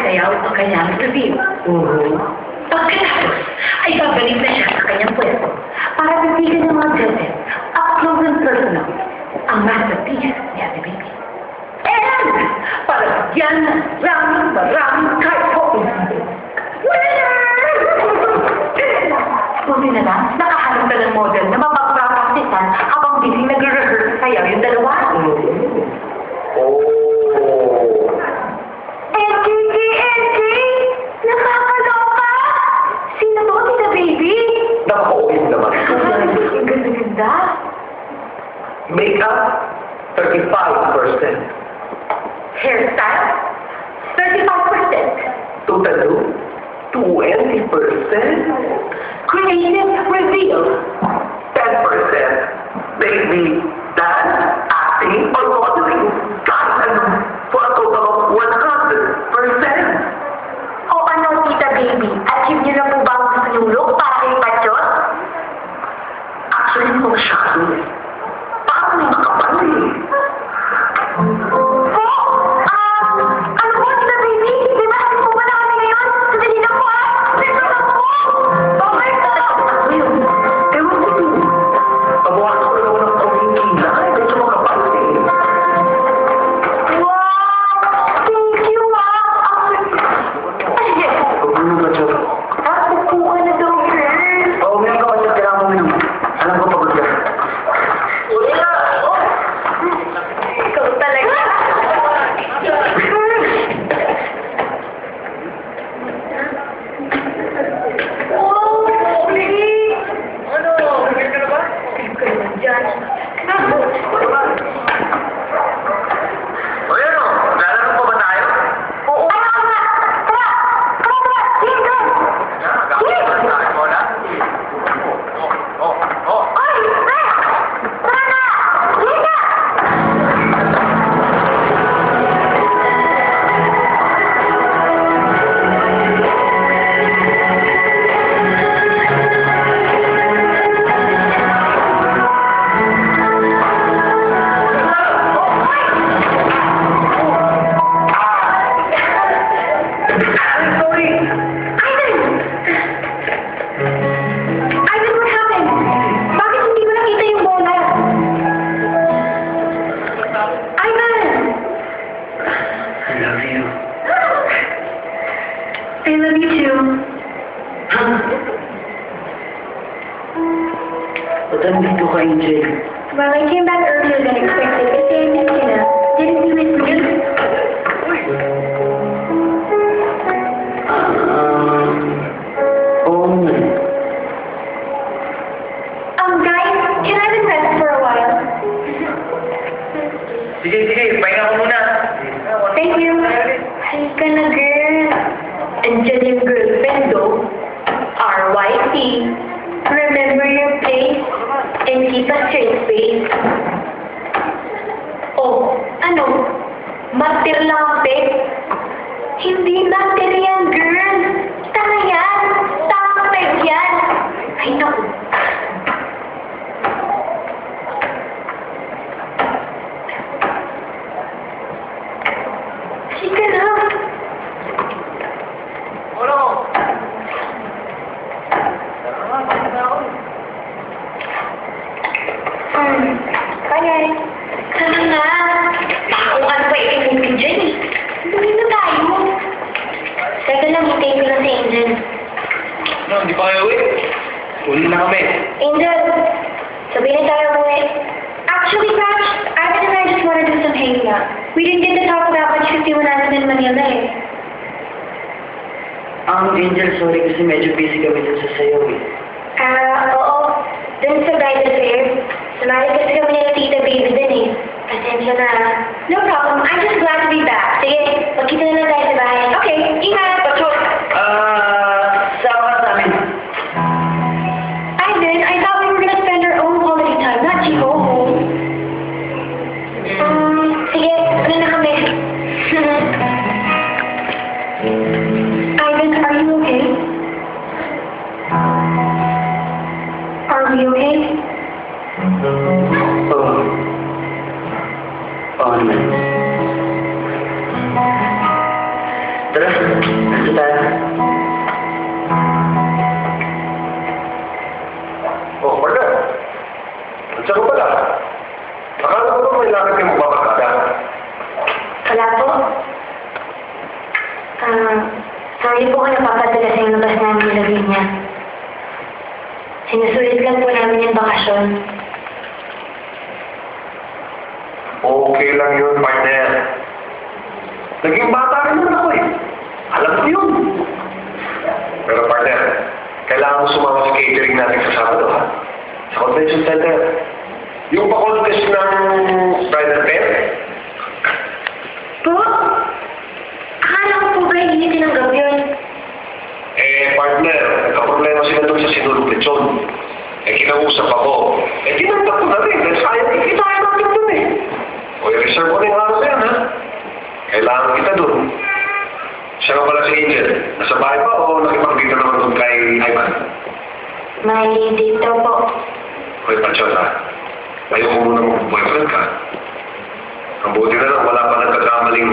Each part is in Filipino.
sasayaw ang kanyang review. Pagkatapos, ay babalik na siya sa kanyang pwesto para bibigyan ng mga judges up close and personal ang masterpiece ni Ate Baby. And para bigyan ng maraming card holders. Buti na lang, nakahanap na ng model na mapagpapaktisan habang busy nagre-rehearse sayaw yung dalawa. LG! Nakakaloka! Sino to, Tita Baby? Naka-open naman. Ang ganda-ganda. Makeup, 35%. Hairstyle, 35%. Total, 20%. Creative reveal, 10%. Baby, dance, acting, or modeling. Kahit ano, for a total of 100%. O ano, Tita Baby? Achieve niyo na po ba ang gusto niyong look para kay Pachot? Actually, hindi ko masyado eh. Parang may makapal eh. Ano po, Tita Baby? Di ba, alis po ba na kami ngayon? Sandali na po, ah! Dito na po! Okay po! Ayun, ewan ko din. Pabukas ko naman ng konting kila. Medyo makapal eh. Wow! Thank you, ah! Pagbulo ka dyan. Upo ka na daw, girl. Oo, meron ka kasi kailangan mo minum. Alam ko pagod ka. Ikaw talaga. Oh, Lee! Ano? Bigyan ka na ba? Ikaw na dyan. O yan o, lalaro pa ba tayo? Oo. Ay, ako nga! Tara! Tara! Sige, go! Gagawin tayo mo na. Ay! Tara! Tara na! Sige na! Sorry. Ivan, what happened? Bakit hindi mo nakita yung bola? Ivan! I love you. I love you too. Ba't nandito ka, Angel? Well, I came back earlier than expected kasi I missed you na. Didn't you miss me? Oo nga. Guys, can I have rest for a while? Sige, pahinga ko muna. Thank you. Halika na, girl. Andiyan yung girlfriend, though. RYC. Remember your place and keep a straight face. Oh, ano? Matir lang ang babe? Hindi matir yan, girl. Tama yan. Tamang peg yan. Ay, naku. Halika na. Ano? Bye, guys. Tama na. Kung ano ba itinit ko dyan eh. Hindi na tayo. Teka lang, hintayin ko lang si Angel. No, hindi pa kayo uwi. Uli na kami. Angel, sabihin tayo ulit. Actually, Crash, Ivan and I just want to do some hanging out. We didn't get to talk that much kasi wala naman in Manila eh. Angel, sorry kasi medyo busy kami dun sa sayaw eh. Oo. Dun sa bridal fair. Sumali kasi kami nila Tita Baby din eh. Pasensya na. No problem. I'm just glad to be back. Sige, magkita na lang tayo sa bahay. Okay, ingat. Patrol. Sama ka sa amin. Ivan, I thought we were gonna spend our own quality time, not Chico. Sige, ano na kami? Ivan, are you okay? Are we okay? Oo naman. Tara, nandito tayo. Oh, partner. Nandiyan ko pala. Akala ko ba may lakad kayong magpapakada? Wala po. Sorry po kung napapadala sa yung labas namin nilagay niya. Sinusulit lang po namin yung bakasyon. Okay lang yun, partner. Naging bata rin naman ako eh. Alam ko yun. Pero partner, kailangan mo sumama sa catering natin sa Sabado, ha? Sa convention center. Yung pa-contest ng bridal pair. Po? Akala ko po ba hindi tinanggap yun? Partner, nagka-problema sila doon sa sinulong lechon. Kinausap ako. Tinanggap ko na rin. Dahil sayang, ikita kayo natin doon eh. I-reserve ko na yung araw na yan, ha? Kailangan kita doon. Siya nga pala si Angel. Nasa bahay pa o nakipagdito naman doon kay Ivan? May date daw po. Hoy, Panchot, ha? Ayaw mo muna mag-boyfriend ka. Ang buti na lang, wala pa nagkakamaling,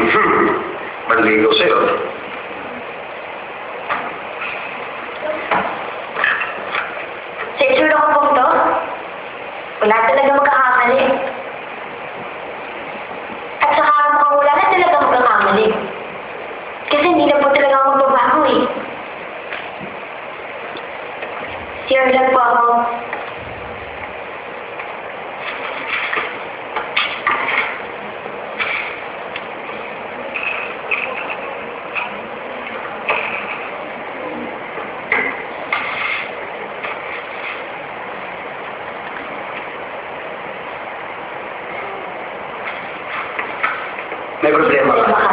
manligaw sa'yo. Sa itsura ko po to, wala talaga magkakamali. At saka mukhang wala na talaga magkakamali. Kasi hindi na po talaga ako magbabago eh. Sure lang po ako. May problema ka.